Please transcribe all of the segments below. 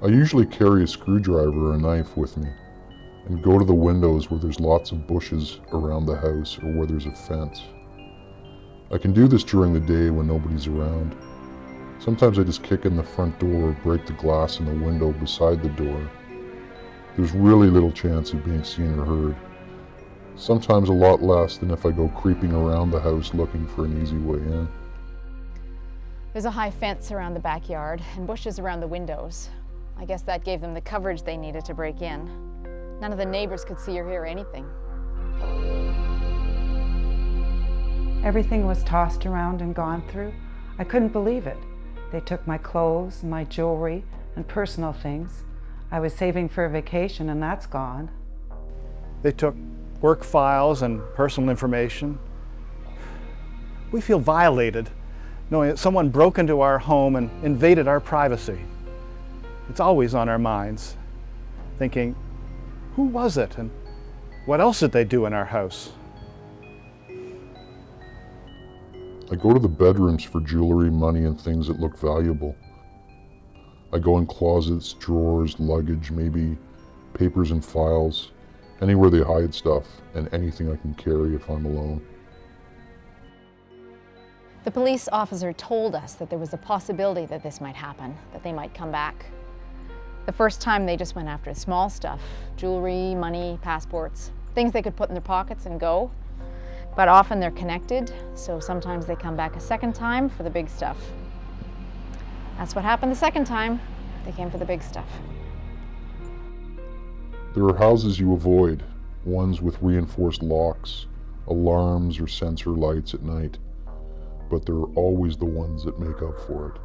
I usually carry a screwdriver or a knife with me and go to the windows where there's lots of bushes around the house or where there's a fence. I can do this during the day when nobody's around. Sometimes I just kick in the front door or break the glass in the window beside the door. There's really little chance of being seen or heard. Sometimes a lot less than if I go creeping around the house looking for an easy way in. There's a high fence around the backyard and bushes around the windows. I guess that gave them the coverage they needed to break in. None of the neighbors could see or hear anything. Everything was tossed around and gone through. I couldn't believe it. They took my clothes, my jewelry, and personal things. I was saving for a vacation and that's gone. They took work files and personal information. We feel violated knowing that someone broke into our home and invaded our privacy. It's always on our minds, thinking, who was it and what else did they do in our house? I go to the bedrooms for jewelry, money, and things that look valuable. I go in closets, drawers, luggage, maybe papers and files, anywhere they hide stuff, and anything I can carry if I'm alone. The police officer told us that there was a possibility that this might happen, that they might come back. The first time they just went after the small stuff, jewelry, money, passports, things they could put in their pockets and go. But often they're connected, so sometimes they come back a second time for the big stuff. That's what happened the second time. They came for the big stuff. There are houses you avoid, ones with reinforced locks, alarms or sensor lights at night, but there are always the ones that make up for it.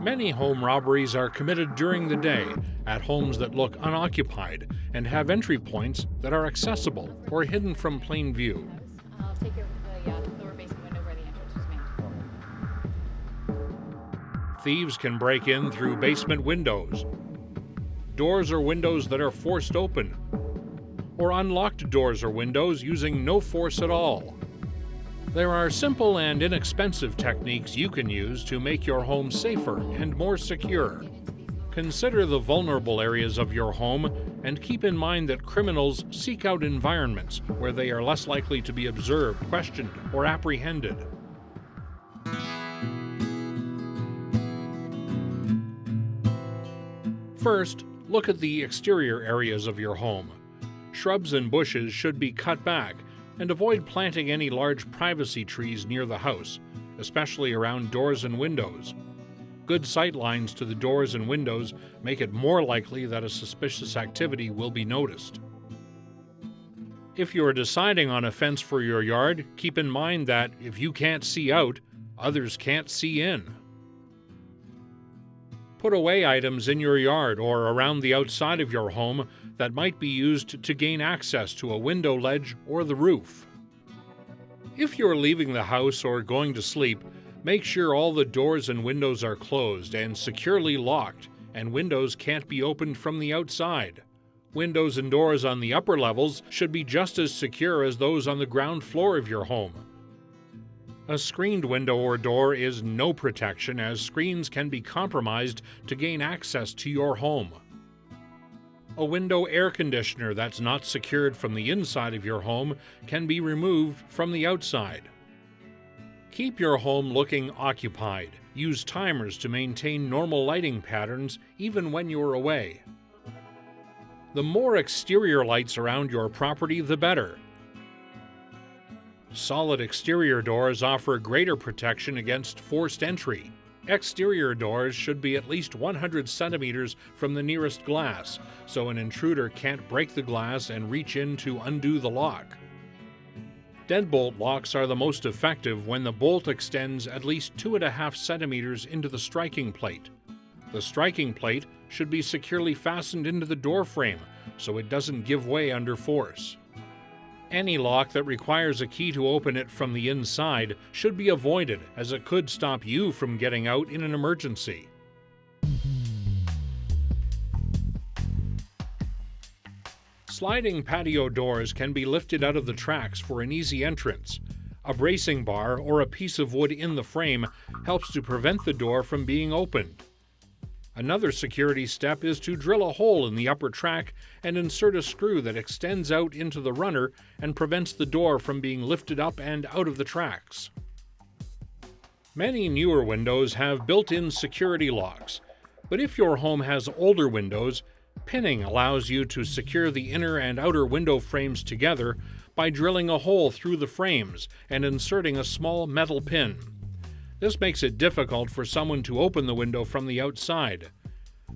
Many home robberies are committed during the day at homes that look unoccupied and have entry points that are accessible or hidden from plain view. I'll take the lower basement window where the entrance was made. Thieves can break in through basement windows, doors or windows that are forced open, or unlocked doors or windows using no force at all. There are simple and inexpensive techniques you can use to make your home safer and more secure. Consider the vulnerable areas of your home and keep in mind that criminals seek out environments where they are less likely to be observed, questioned, or apprehended. First, look at the exterior areas of your home. Shrubs and bushes should be cut back, and avoid planting any large privacy trees near the house, especially around doors and windows. Good sight lines to the doors and windows make it more likely that a suspicious activity will be noticed. If you're deciding on a fence for your yard, keep in mind that if you can't see out, others can't see in. Put away items in your yard or around the outside of your home that might be used to gain access to a window ledge or the roof. If you're leaving the house or going to sleep, make sure all the doors and windows are closed and securely locked, and windows can't be opened from the outside. Windows and doors on the upper levels should be just as secure as those on the ground floor of your home. A screened window or door is no protection, as screens can be compromised to gain access to your home. A window air conditioner that's not secured from the inside of your home can be removed from the outside. Keep your home looking occupied. Use timers to maintain normal lighting patterns even when you're away. The more exterior lights around your property, the better. Solid exterior doors offer greater protection against forced entry. Exterior doors should be at least 100 centimeters from the nearest glass, so an intruder can't break the glass and reach in to undo the lock. Deadbolt locks are the most effective when the bolt extends at least 2.5 centimeters into the striking plate. The striking plate should be securely fastened into the door frame so it doesn't give way under force. Any lock that requires a key to open it from the inside should be avoided, as it could stop you from getting out in an emergency. Sliding patio doors can be lifted out of the tracks for an easy entrance. A bracing bar or a piece of wood in the frame helps to prevent the door from being opened. Another security step is to drill a hole in the upper track and insert a screw that extends out into the runner and prevents the door from being lifted up and out of the tracks. Many newer windows have built-in security locks, but if your home has older windows, pinning allows you to secure the inner and outer window frames together by drilling a hole through the frames and inserting a small metal pin. This makes it difficult for someone to open the window from the outside.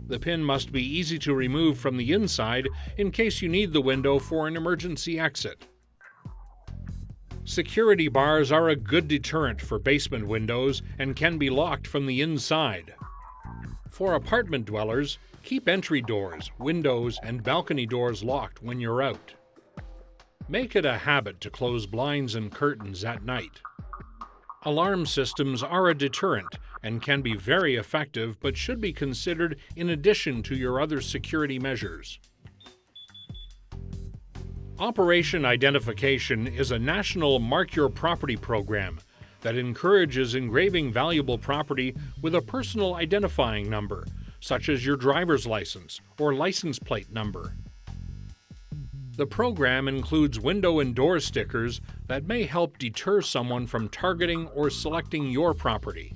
The pin must be easy to remove from the inside in case you need the window for an emergency exit. Security bars are a good deterrent for basement windows and can be locked from the inside. For apartment dwellers, keep entry doors, windows, and balcony doors locked when you're out. Make it a habit to close blinds and curtains at night. Alarm systems are a deterrent and can be very effective but should be considered in addition to your other security measures. Operation Identification is a national Mark Your Property program that encourages engraving valuable property with a personal identifying number, such as your driver's license or license plate number. The program includes window and door stickers that may help deter someone from targeting or selecting your property.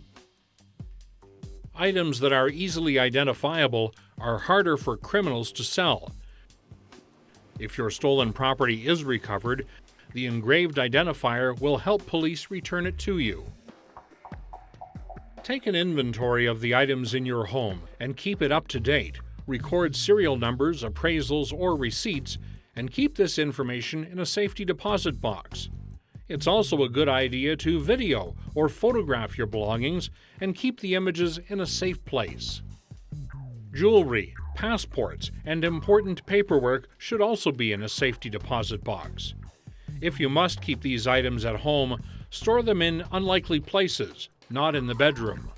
Items that are easily identifiable are harder for criminals to sell. If your stolen property is recovered, the engraved identifier will help police return it to you. Take an inventory of the items in your home and keep it up to date. Record serial numbers, appraisals, or receipts, and keep this information in a safety deposit box. It's also a good idea to video or photograph your belongings and keep the images in a safe place. Jewelry, passports, and important paperwork should also be in a safety deposit box. If you must keep these items at home, store them in unlikely places, not in the bedroom.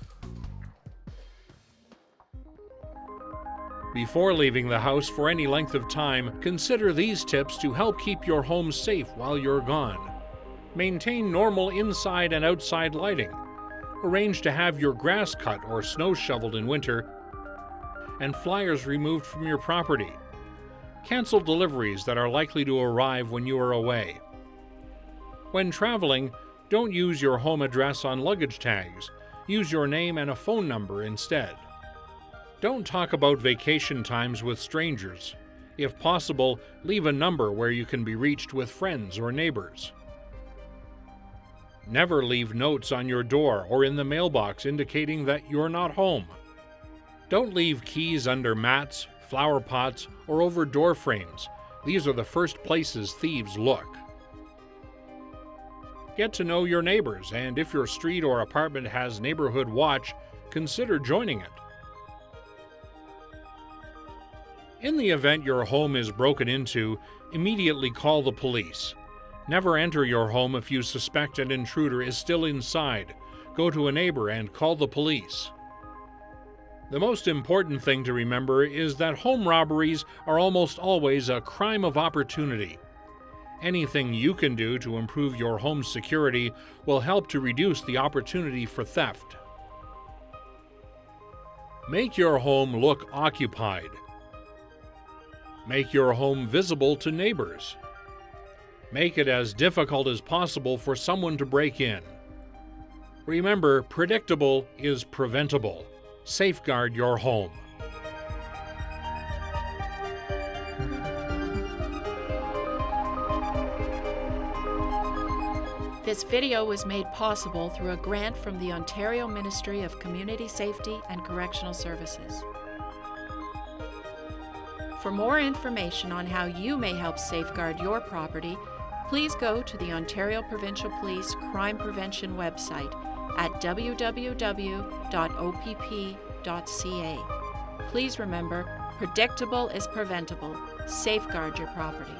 Before leaving the house for any length of time, consider these tips to help keep your home safe while you're gone. Maintain normal inside and outside lighting. Arrange to have your grass cut or snow shoveled in winter, and flyers removed from your property. Cancel deliveries that are likely to arrive when you are away. When traveling, don't use your home address on luggage tags. Use your name and a phone number instead. Don't talk about vacation times with strangers. If possible, leave a number where you can be reached with friends or neighbors. Never leave notes on your door or in the mailbox indicating that you're not home. Don't leave keys under mats, flower pots, or over door frames. These are the first places thieves look. Get to know your neighbors, and if your street or apartment has neighborhood watch, consider joining it. In the event your home is broken into, immediately call the police. Never enter your home if you suspect an intruder is still inside. Go to a neighbor and call the police. The most important thing to remember is that home robberies are almost always a crime of opportunity. Anything you can do to improve your home's security will help to reduce the opportunity for theft. Make your home look occupied. Make your home visible to neighbors. Make it as difficult as possible for someone to break in. Remember, predictable is preventable. Safeguard your home. This video was made possible through a grant from the Ontario Ministry of Community Safety and Correctional Services. For more information on how you may help safeguard your property, please go to the Ontario Provincial Police Crime Prevention website at www.opp.ca. Please remember, predictable is preventable. Safeguard your property.